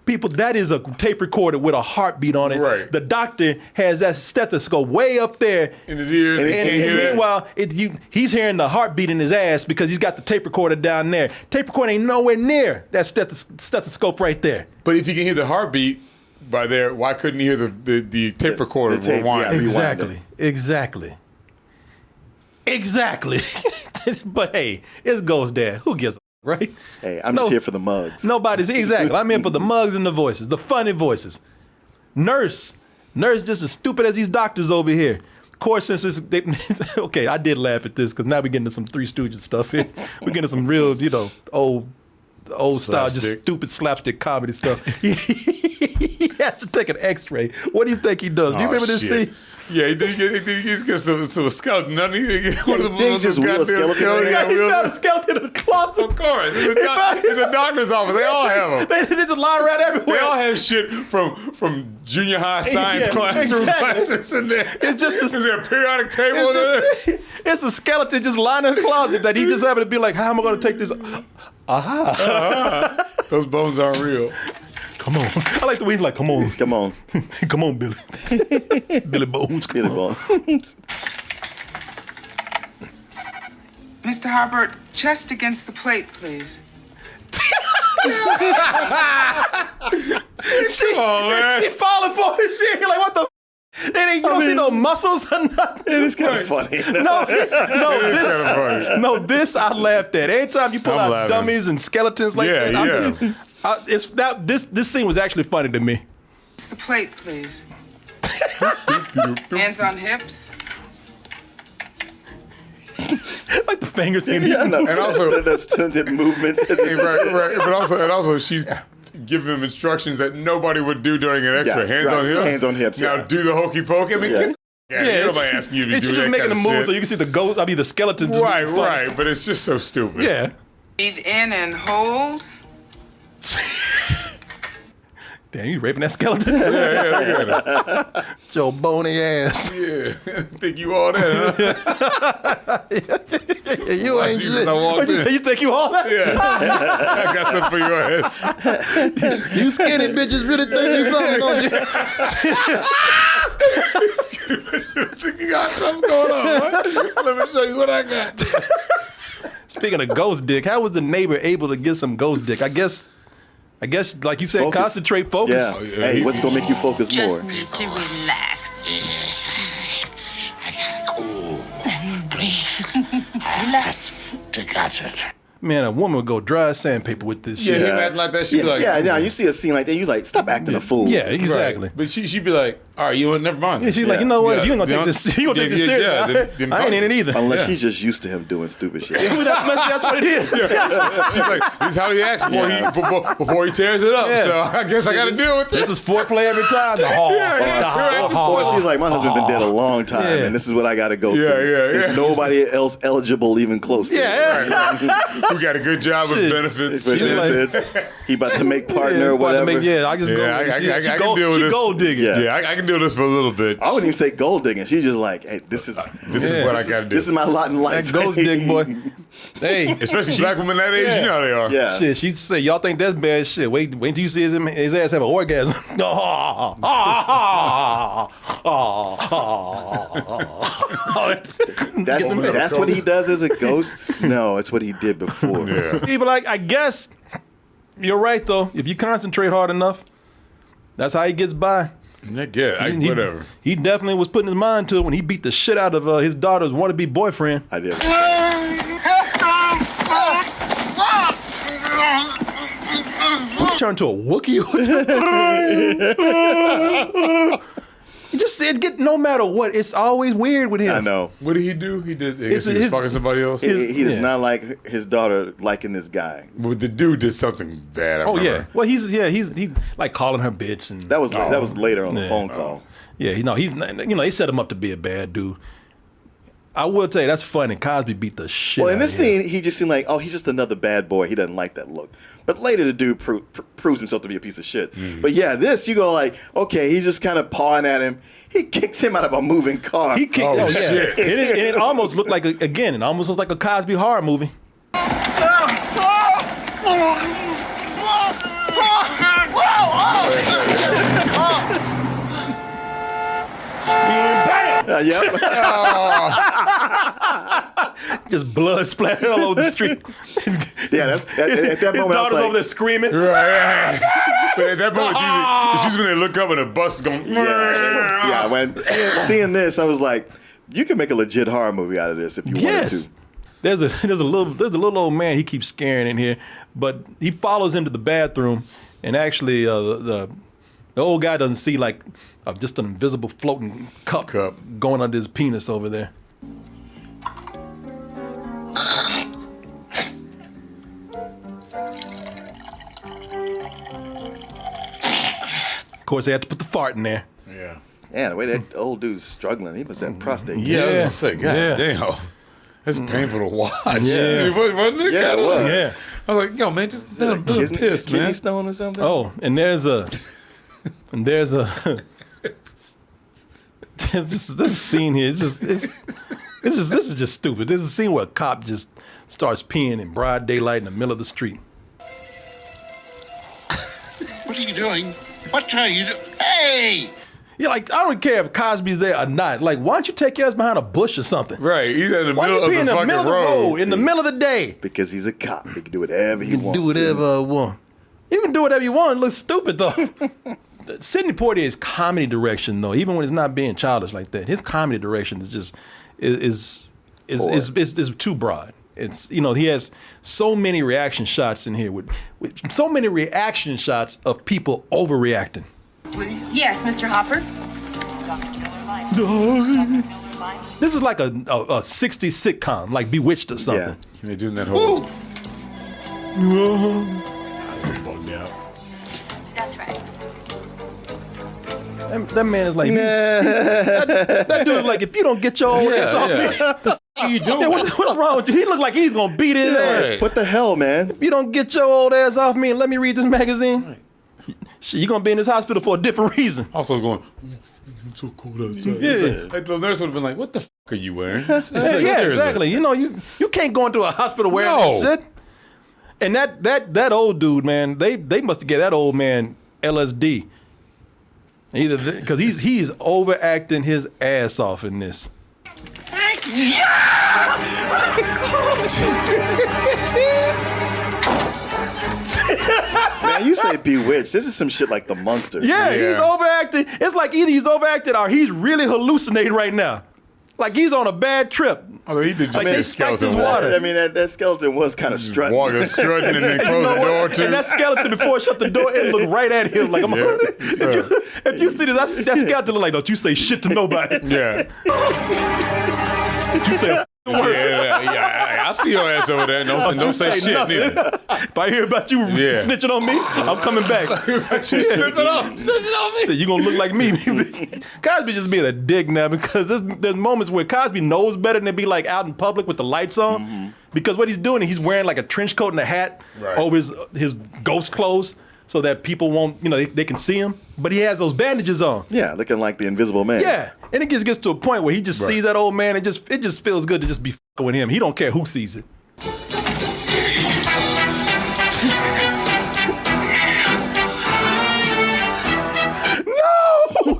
People, that is a tape recorder with a heartbeat on it. Right. The doctor has that stethoscope way up there in his ears. And meanwhile, he's hearing the heartbeat in his ass because he's got the tape recorder down there. Tape recorder ain't nowhere near that stethoscope right there. But if you can hear the heartbeat by there, why couldn't he hear the tape recorder rewind? Exactly. But hey, it's Ghost Dad. Who gives a right? Hey, I'm just here for the mugs. Exactly. I'm here for the mugs and the voices, the funny voices. Nurse just as stupid as these doctors over here. Of course, okay, I did laugh at this because now we're getting to some Three Stooges stuff here. We're getting to some real, old style, just stupid slapstick comedy stuff. He has to take an X-ray. What do you think he does? Do you remember this scene? Yeah, he's got some skeleton. One of the just wheel a skeleton. He got a skeleton in the closet. Of course. It's a doctor's office. They all have them. They just lie around everywhere. They all have shit from junior high science classroom classes in there. It's just is there a periodic table in there? It's a skeleton just lying in the closet that he just happened to be like, how am I going to take this? Those bones aren't real. Come on. I like the way he's like, come on. Come on. Come on, Billy. Billy Bones. Billy Bones. Mr. Harbert, chest against the plate, please. Come on, man. She falling for his shit. You're like, what the you don't see no muscles or nothing. It is kind of funny. This I laughed at. Anytime you pull out dummies and skeletons like that, this scene was actually funny to me. The plate, please. Hands on hips. Like the fingers. And also the stunted movements. Right. But also she's giving him instructions that nobody would do during an X-ray. Hands on hips. Now do the hokey pokey. I mean, nobody asking you to do that. She's just making the move so you can see the skeleton. Right. But it's just so stupid. Yeah. Breathe in and hold. Damn, you raping that skeleton? Yeah, look at it. Your bony ass. Yeah. Think you all that, huh? You ain't shit. You think you all that? Yeah. I got something for your ass. You skinny bitches really think you something, don't you? Think you got something going on, right? Let me show you what I got. Speaking of ghost dick, how was the neighbor able to get some ghost dick? I guess, like you said, focus. Concentrate, focus. Yeah. Hey, what's gonna make you focus more? Just need to relax. I gotta cool. Please. Relax to concentrate. Man, a woman would go dry sandpaper with this shit. Yeah, him acting like that, she'd be like... Yeah, you see a scene like that, you like, stop acting a fool. Yeah, exactly. Right. But she'd be like, all right, never mind. Yeah, she's like, you know what, if you ain't gonna take this serious, then I ain't in it either. Unless she's just used to him doing stupid shit. That's what it is. She's like, this is how he acts before he tears it up. Yeah. So I guess I gotta deal with this. This is foreplay every time. The hall. Or she's like, my husband's been dead a long time, and this is what I gotta go through. Yeah. There's nobody else eligible even close to it. Yeah. who got a good job with benefits. He about to make partner or whatever. I can deal with this. Gold digging. Yeah, I can do this for a little bit. I wouldn't even say gold digging. She's just like, hey, this is what I got to do. This is my lot in life. That ghost dig, boy. Hey, especially black women that age, you know how they are. Yeah. Shit, she'd say, y'all think that's bad shit. Wait till you see his ass have an orgasm. That's what he does as a ghost? No, it's what he did before. Yeah. People like, I guess you're right though. If you concentrate hard enough, that's how he gets by. Whatever. He definitely was putting his mind to it when he beat the shit out of his daughter's wannabe boyfriend. I did. He turned to a Wookiee. He just said, no matter what, it's always weird with him. I know. What did he do? He did. I guess he was fucking somebody else. He does not like his daughter liking this guy. Well, the dude did something bad. Yeah. Well, he's like calling her bitch, and that was later on the phone call. Yeah, he's they set him up to be a bad dude. I will tell you, that's funny. Cosby beat the shit. Well, in this scene, he just seemed like, he's just another bad boy. He doesn't like that look. But later, the dude proves himself to be a piece of shit. Mm. But yeah, you go like, okay, he's just kind of pawing at him. He kicks him out of a moving car. He kicked. Shit! It almost looked like it almost was like a Cosby horror movie. Yep. Just blood splattered all over the street. Yeah, at that moment, I was like, over there screaming. Right. But at that moment, she's when they look up and the bus is going. Yeah. When seeing this, I was like, you can make a legit horror movie out of this if you wanted to. There's a little old man he keeps scaring in here, but he follows him to the bathroom, and actually the old guy doesn't see like just an invisible floating cup going under his penis over there. Of course, they had to put the fart in there. Yeah. Yeah, the way that old dude's struggling, he must have prostate cancer. Yeah, I was gonna say, God damn. It's painful to watch. Yeah. Wasn't it? Yeah, it was. Yeah. I was like, yo, man, just let him piss, man. Kidney stone or something? Oh, and there's this scene here. This is just stupid. There's a scene where a cop just starts peeing in broad daylight in the middle of the street. What are you doing? What are you doing? Hey! Yeah, like, I don't care if Cosby's there or not. Like, why don't you take your ass behind a bush or something? Right, he's in the middle of the fucking road. In the middle of the day. Because he's a cop. He can do whatever he wants. Do whatever he wants. You can do whatever you want. It looks stupid, though. Sidney Poitier's comedy direction, though, even when it's not being childish like that, his comedy direction is just is too broad. It's, he has so many reaction shots in here with so many reaction shots of people overreacting. Yes, Mr. Hopper. This is like a 60s sitcom, like Bewitched or something. Yeah. Can they do that whole? Bugged out. That's right. That man is like, that dude is like, if you don't get your old ass off me, what the f are you doing? What's wrong with you? He look like he's gonna beat his ass. What the hell, man? If you don't get your old ass off me and let me read this magazine, right. You're gonna be in this hospital for a different reason. Also going, I'm so cold outside. Yeah. Like, the nurse would have been like, what the f are you wearing? Yeah, exactly. You can't go into a hospital wearing that shit. And that old dude, man, they must have given that old man LSD. Either because he's overacting his ass off in this. Man, you say Bewitched. This is some shit like The Munsters. Yeah, he's overacting. It's like either he's overacting or he's really hallucinating right now. Like he's on a bad trip. Although he did just say skeleton water. I mean, that skeleton was kind of strutting. Walking, strutting, and then close the door too. And that skeleton, before it shut the door, it looked right at him. Like, if you see this, that skeleton look like, don't you say shit to nobody. Yeah. You say I see your ass over there. Don't say shit neither. If I hear about you snitching on me, I'm coming back. You snitching on me. So you gonna look like me. Cosby just being a dick now because there's moments where Cosby knows better than to be like out in public with the lights on. Mm-hmm. Because what he's doing, he's wearing like a trench coat and a hat over his ghost clothes so that people won't, they can see him. But he has those bandages on. Yeah, looking like the Invisible Man. Yeah, and it just gets to a point where he just sees that old man. It just feels good to just be fucking with him. He don't care who sees it. No!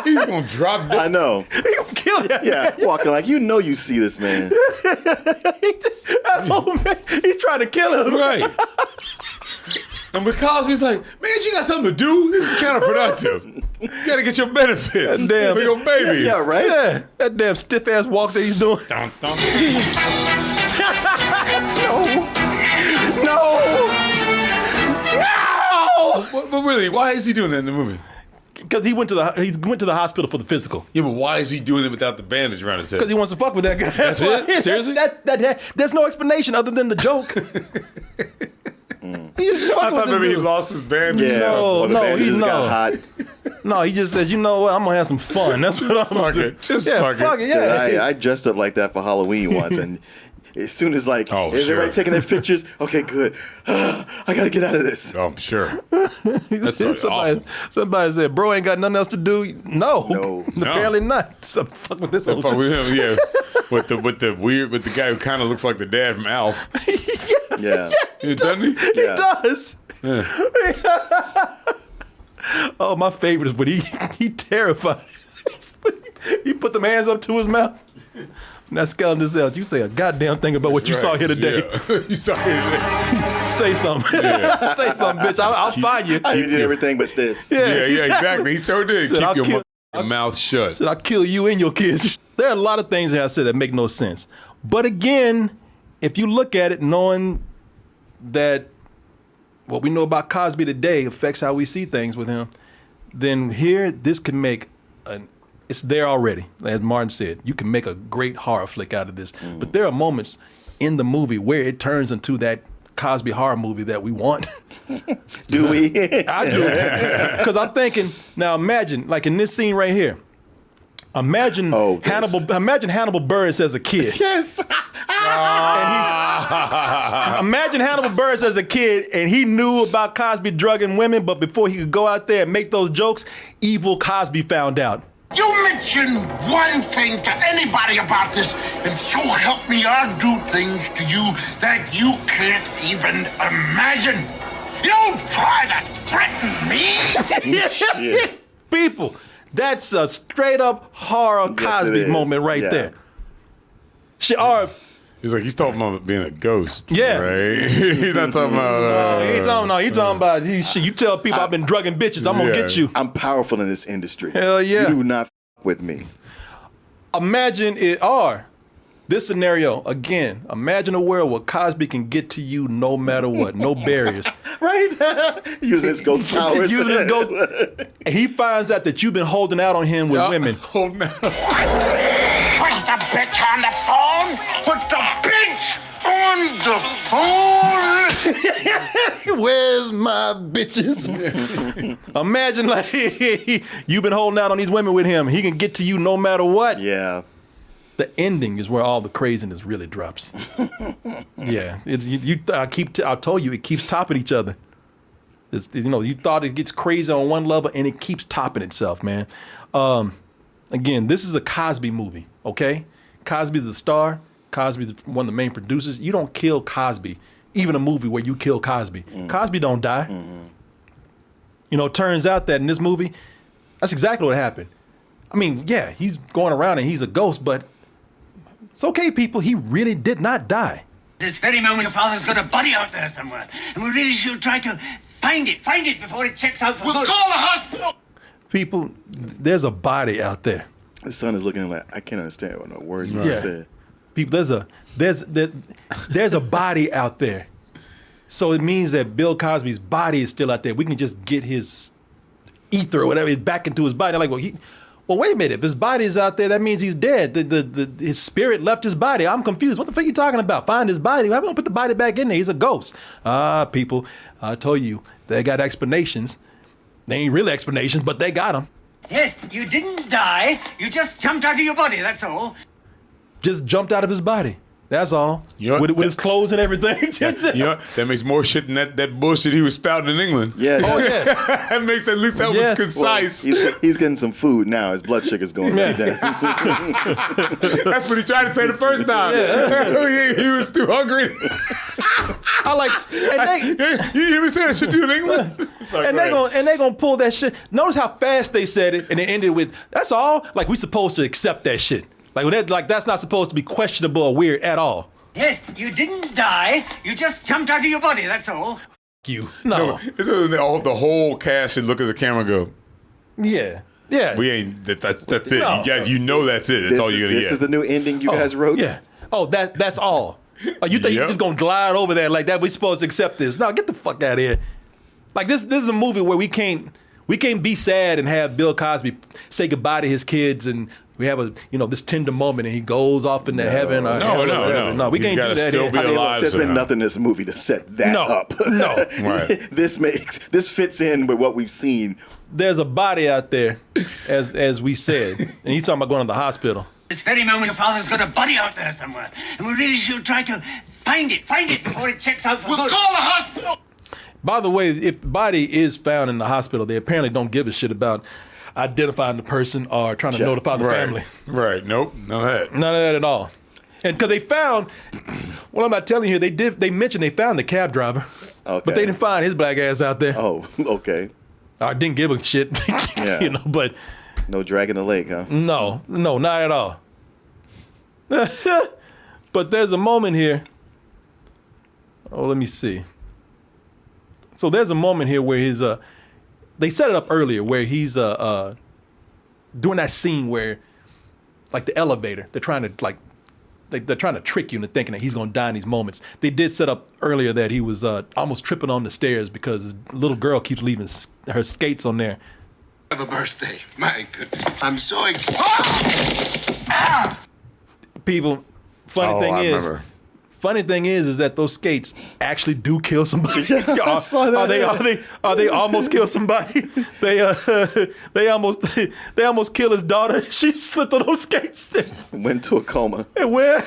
He's gonna drop dead. I know. He gonna kill you. Yeah, walking like you see this man. That old man, he's trying to kill him. Right. And with Cosby's like, man, you got something to do. This is counterproductive. You got to get your benefits. That damn, for your babies. Yeah, right? Yeah, that damn stiff ass walk that he's doing. Dun, dun. No. But really, why is he doing that in the movie? Because he went to the hospital for the physical. Yeah, but why is he doing it without the bandage around his head? Because he wants to fuck with that guy. That's it? Seriously? There's no explanation other than the joke. I thought maybe he lost his bandage. Yeah, no, he just got hot. No, he just says, you know what, I'm going to have some fun. That's what I'm going to do. Just fuck it. Yeah. I dressed up like that for Halloween once, and as soon as is everybody taking their pictures? Okay, good. I got to get out of this. Oh, I'm sure. That's awful. Somebody said, bro ain't got nothing else to do. No. Apparently not. So fuck with this. Fuck with him, yeah. with the guy who kind of looks like the dad from Alf. Yeah. Doesn't he? He does. Yeah. Oh, my favorite is when he terrified. He put them hands up to his mouth. Now, scaling this out, you say a goddamn thing about what you saw here today. Yeah. You saw here today. Say something. Yeah. Say something, bitch. I'll find you. You did everything but this. Yeah, exactly. He sure did. Keep your mouth shut. I'll kill you and your kids. There are a lot of things that I said that make no sense. But again, if you look at it knowing that what we know about Cosby today affects how we see things with him, then here, this can make it's there already. As Martin said, you can make a great horror flick out of this. Mm. But there are moments in the movie where it turns into that Cosby horror movie that we want. Do we? I do. Because I'm thinking, now imagine, like in this scene right here, imagine Hannibal Buress as a kid. Yes. Imagine Hannibal Buress as a kid, and he knew about Cosby drugging women, but before he could go out there and make those jokes, evil Cosby found out. You mention one thing to anybody about this, and so help me, I'll do things to you that you can't even imagine. You try to threaten me? Shit. People, that's a straight up horror Cosby moment right there. He's talking about being a ghost. Yeah. Right? He's not talking about... He's talking about, you tell people I've been drugging bitches, I'm going to get you. I'm powerful in this industry. Hell yeah. You do not with me. Imagine this scenario, again, imagine a world where Cosby can get to you no matter what, no barriers. Right? Using his ghost powers. He finds out that you've been holding out on him with women. Holding out. Put the bitch on the phone! Put the bitch on the phone! Where's my bitches? Imagine you've been holding out on these women with him. He can get to you no matter what. Yeah. The ending is where all the craziness really drops. Yeah, I told you, it keeps topping each other. You thought it gets crazy on one level, and it keeps topping itself, man. Again, this is a Cosby movie, okay? Cosby's the star. Cosby's one of the main producers. You don't kill Cosby, even a movie where you kill Cosby. Cosby don't die. Mm-hmm. It turns out that in this movie, that's exactly what happened. I mean, yeah, he's going around and he's a ghost, but it's okay, people. He really did not die. This very moment, your father's got a body out there somewhere, and we really should try to find it before it checks out for good. We'll call the hospital. People, there's a body out there. His son is looking like, I can't understand what a word you just said. People, there's a body out there. So it means that Bill Cosby's body is still out there. We can just get his ether or whatever back into his body. Like, well, well, wait a minute. If his body is out there, that means he's dead. His spirit left his body. I'm confused. What the fuck are you talking about? Find his body. Why don't put the body back in there? He's a ghost. People, I told you, they got explanations. They ain't really explanations, but they got them. Yes, you didn't die. You just jumped out of your body, that's all. Just jumped out of his body. That's all. With his clothes and everything. That makes more shit than that bullshit he was spouting in England. Yeah. Oh, yeah. That makes at least that was concise. Well, he's getting some food now. His blood sugar's going down. That's what he tried to say the first time. Yeah. he was too hungry. I like. You ever say that shit to you in England? Sorry, and they gonna pull that shit. Notice how fast they said it, and they ended with, "That's all." Like we supposed to accept that shit. Like that's not supposed to be questionable or weird at all. Yes, you didn't die. You just jumped out of your body, that's all. You. No. The whole cast should look at the camera and go, yeah. We ain't, that's it. No. You guys, that's it. That's all you're going to get. This is the new ending you guys wrote? Yeah. Oh, that's all. Oh, you think you're just going to glide over there like that? We supposed to accept this. No, get the fuck out of here. Like this is a movie where we can't be sad and have Bill Cosby say goodbye to his kids and we have this tender moment and he goes off into heaven. No. We can't do that. Still be alive. There's been nothing in this movie to set that up. No. Right. This fits in with what we've seen. There's a body out there, as we said, and he's talking about going to the hospital. This very moment, your father's got a body out there somewhere, and we really should try to find it before it checks out for good. We'll call the hospital. By the way, if the body is found in the hospital, they apparently don't give a shit about identifying the person or trying to notify the family. Right. Nope. None of that. None of that at all. And because they found, what I'm not telling you here, they mentioned they found the cab driver, but they didn't find his black ass out there. Oh, okay. I didn't give a shit, but. No drag in the lake, huh? No, not at all. But there's a moment here. Oh, let me see. So there's a moment here where he's they set it up earlier where he's doing that scene where, like the elevator, they're trying to trick you into thinking that he's gonna die in these moments. They did set up earlier that he was almost tripping on the stairs because his little girl keeps leaving her skates on there. Have a birthday. My goodness. I'm so excited. People, funny thing is that those skates actually do kill somebody. I saw that. Are they almost kill somebody? They almost kill his daughter. She slipped on those skates. Went to a coma. Yeah.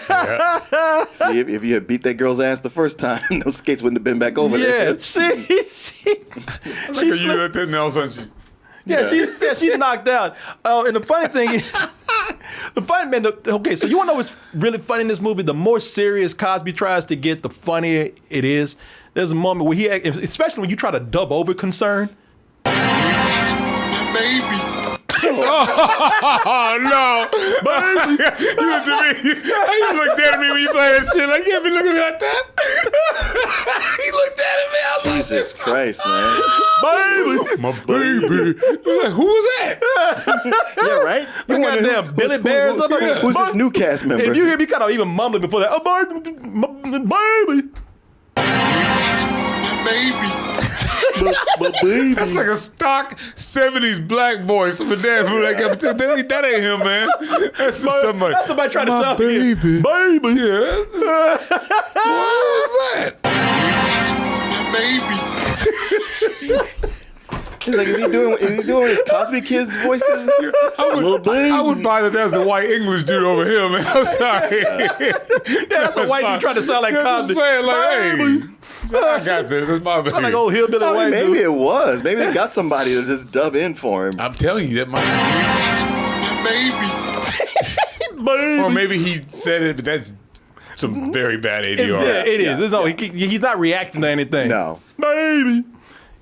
See, if you had beat that girl's ass the first time, those skates wouldn't have been back over there. Yeah, she's knocked out. And the funny thing is, so you want to know what's really funny in this movie? The more serious Cosby tries to get, the funnier it is. There's a moment where especially when you try to dub over concern. My baby. Oh, no. Baby. You looked at me when you played that shit. Like, you be looking at that? He looked at me. I was Jesus Christ, man. Baby. My baby. I was like, who was that? Yeah, right? You goddamn Billy Bear or something? Who's this new cast member? If you hear me kind of even mumbling before that, baby. My baby. My baby. That's like a stock 70s black voice. But that ain't him, man. That's somebody. That's somebody trying to sound baby. Baby. Yeah. What was that? My baby. He's like, is he doing his Cosby Kids voices? I would buy that that's the white English dude over here, man. I'm sorry. That's a white dude trying to sound like Cosby. I'm saying, like, hey. I got this. It's my baby. Sound like old hillbilly white dude. Maybe it was. Maybe they got somebody to just dub in for him. I'm telling you that my baby. Or maybe he said it, but that's some very bad ADR. It is. Yeah. No, he's not reacting to anything. No. Baby.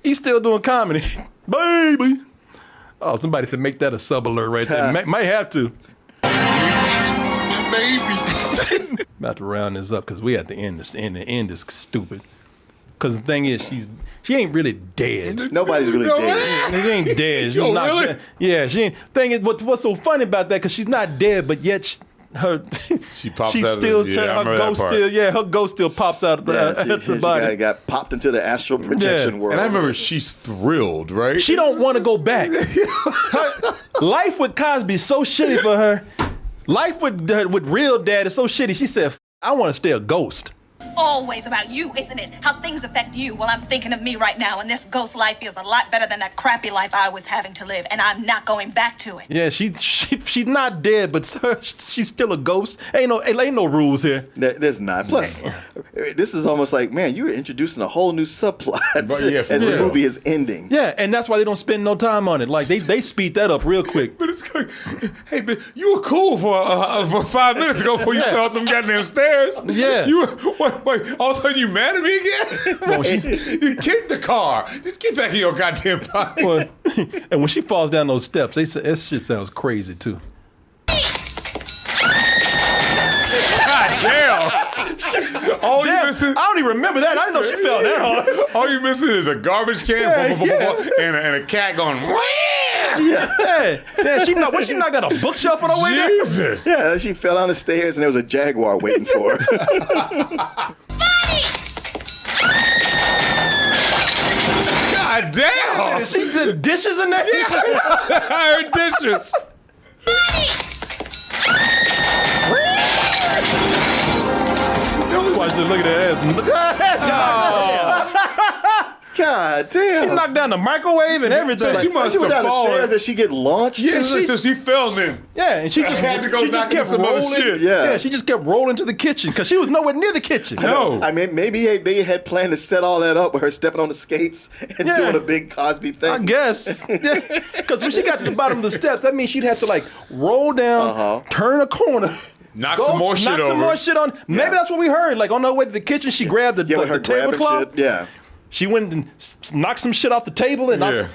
He's still doing comedy. Baby. Oh, somebody said make that a sub alert right there. Might have to. My baby. About to round this up because we at the end. The end is stupid. Because the thing is, she ain't really dead. Nobody's really dead. She ain't dead. She's not really? dead. Yeah, she ain't. Thing is, what's so funny about that? Because she's not dead, but yet she pops she out still of the, her ghost her ghost still pops out of the body. She got popped into the astral projection world. And I remember she's thrilled, right? She don't want to go back. Life with Cosby is so shitty for her. Life with real dad is so shitty. She said, I want to stay a ghost. Always about you, isn't it? How things affect you. Well, I'm thinking of me right now, and this ghost life is a lot better than that crappy life I was having to live, and I'm not going back to it. Yeah, she's not dead, but she's still a ghost. Ain't no rules here. There's not. Plus, this is almost like, man, you're introducing a whole new subplot as the movie is ending. Yeah, and that's why they don't spend no time on it. Like they speed that up real quick. But it's like, hey, man, you were cool for 5 minutes ago before you fell out them goddamn stairs. Yeah. You were, wait, all of a sudden you mad at me again? Well, you kicked the car. Just get back in your goddamn body. Well, and when she falls down those steps, that shit sounds crazy too. God damn. You missing? I don't even remember that. I didn't know she fell that hard. All you missing is a garbage can and a cat going, wham! Yeah, she knocked out a bookshelf on her way there. Jesus. Yeah, she fell down the stairs and there was a jaguar waiting for her. God damn! She did dishes in there? Yeah. Her dishes. Watch this, look at that ass. God damn. She knocked down the microwave and everything. So she must have fallen. Stairs and she get launched? Yeah, so she fell then. Yeah, and she just had to go knock into some other shit. Yeah, she just kept rolling to the kitchen because she was nowhere near the kitchen. No. I mean, maybe they had planned to set all that up with her stepping on the skates and doing a big Cosby thing. I guess. Because when she got to the bottom of the steps, that means she'd have to like roll down, turn a corner. Knock some more shit on. Maybe that's what we heard. Like on her way to the kitchen, she grabbed the tablecloth. Shit. Yeah. She went and knocked some shit off the table and a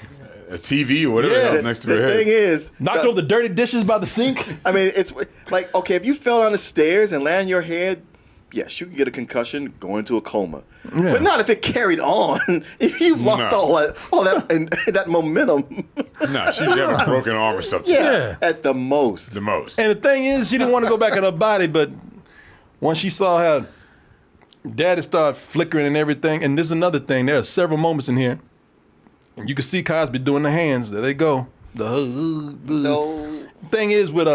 TV or whatever else next to her head. The thing is, knocked over the dirty dishes by the sink. I mean, it's like, okay, if you fell down the stairs and landed on your head, yes, you can get a concussion, go into a coma. Yeah. But not if it carried on. If you've lost all that and that momentum. No, she'd have a broken arm or something. Yeah, at the most. The most. And the thing is, she didn't want to go back in her body, but once she saw how Daddy started flickering and everything, and this is another thing, there are several moments in here, and you can see Cosby doing the hands. There they go. The thing is with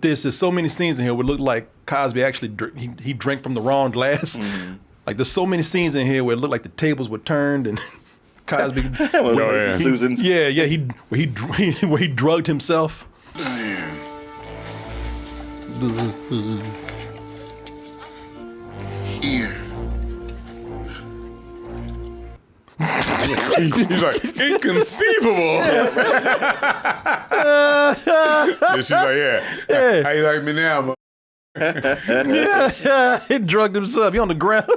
this, there's so many scenes in here would look like Cosby actually he drank from the wrong glass. Mm-hmm. Like there's so many scenes in here where it looked like the tables were turned and Cosby. Susan's. Yeah, where he drugged himself. Here. He's like, inconceivable. And she's like, yeah. How you like me now, yeah, he drugged himself. He on the ground.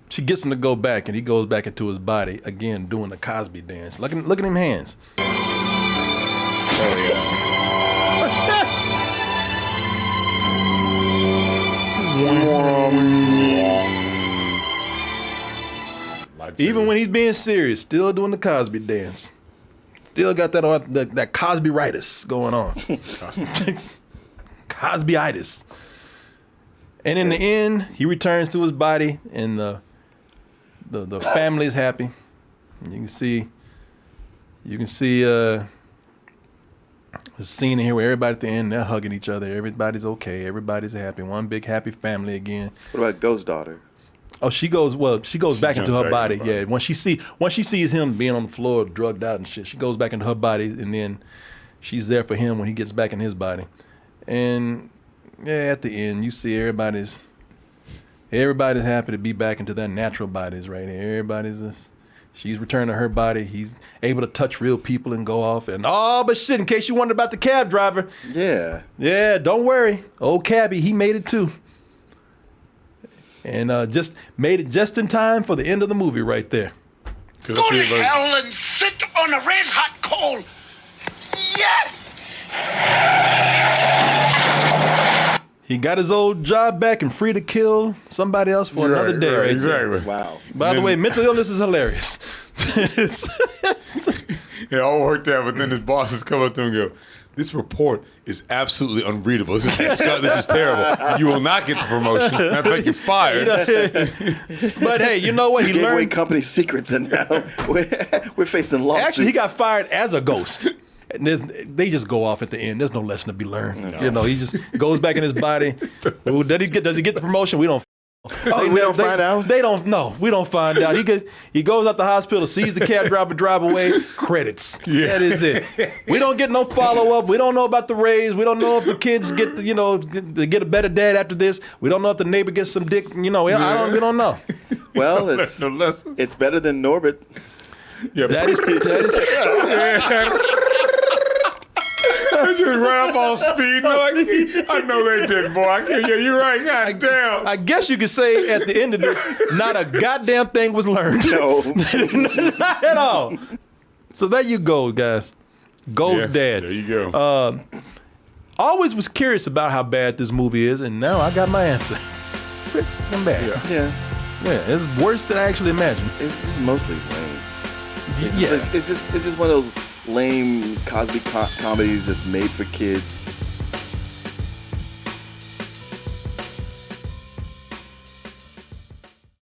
She gets him to go back, and he goes back into his body again, doing the Cosby dance. Look at them hands. Oh yeah. Even when he's being serious, still doing the Cosby dance. Still got that Cosby-ritis going on. Cosby-itis. And in the end, he returns to his body, and the family's happy. You can see the scene in here where everybody at the end, they're hugging each other. Everybody's okay. Everybody's happy. One big happy family again. What about Ghost Daughter? Oh, she goes back into her body. Yeah, when she sees him being on the floor, drugged out and shit, she goes back into her body, and then she's there for him when he gets back in his body. And yeah, at the end, you see everybody's happy to be back into their natural bodies right here. She's returned to her body. He's able to touch real people and go off. And but shit, in case you wondered about the cab driver. Yeah, don't worry. Old cabbie, he made it too. And just made it just in time for the end of the movie right there. Go to hell and sit on a red hot coal. Yes! He got his old job back and free to kill somebody else for another day. Right exactly. Wow. By the way, mental illness is hilarious. And It all worked out, but then his bosses come up to him and go, this report is absolutely unreadable. This is terrible. You will not get the promotion. Matter of fact, you're fired. But hey, you know what? He gave learned away company secrets, and now we're facing lawsuits. Actually, he got fired as a ghost. And they just go off at the end. There's no lesson to be learned. You know, he just goes back in his body. Does he get the promotion? We don't. We don't find out? They don't know. We don't find out. He goes out the hospital, sees the cab driver drive away, credits. Yeah. That is it. We don't get no follow-up. We don't know about the raise. We don't know if the kids get a better dad after this. We don't know if the neighbor gets some dick. You know, we don't know. Well, it's better than Norbit. Yeah, that is true. They just ran up all speed. Like, I know they didn't, boy. Yeah, you're right. God damn. I guess you could say at the end of this, not a goddamn thing was learned. No. Not at all. So there you go, guys. Ghost Dad. There you go. Always was curious about how bad this movie is, and now I got my answer. I'm bad. Yeah. It's worse than I actually imagined. It's just mostly lame. It's just one of those lame Cosby comedies that's made for kids.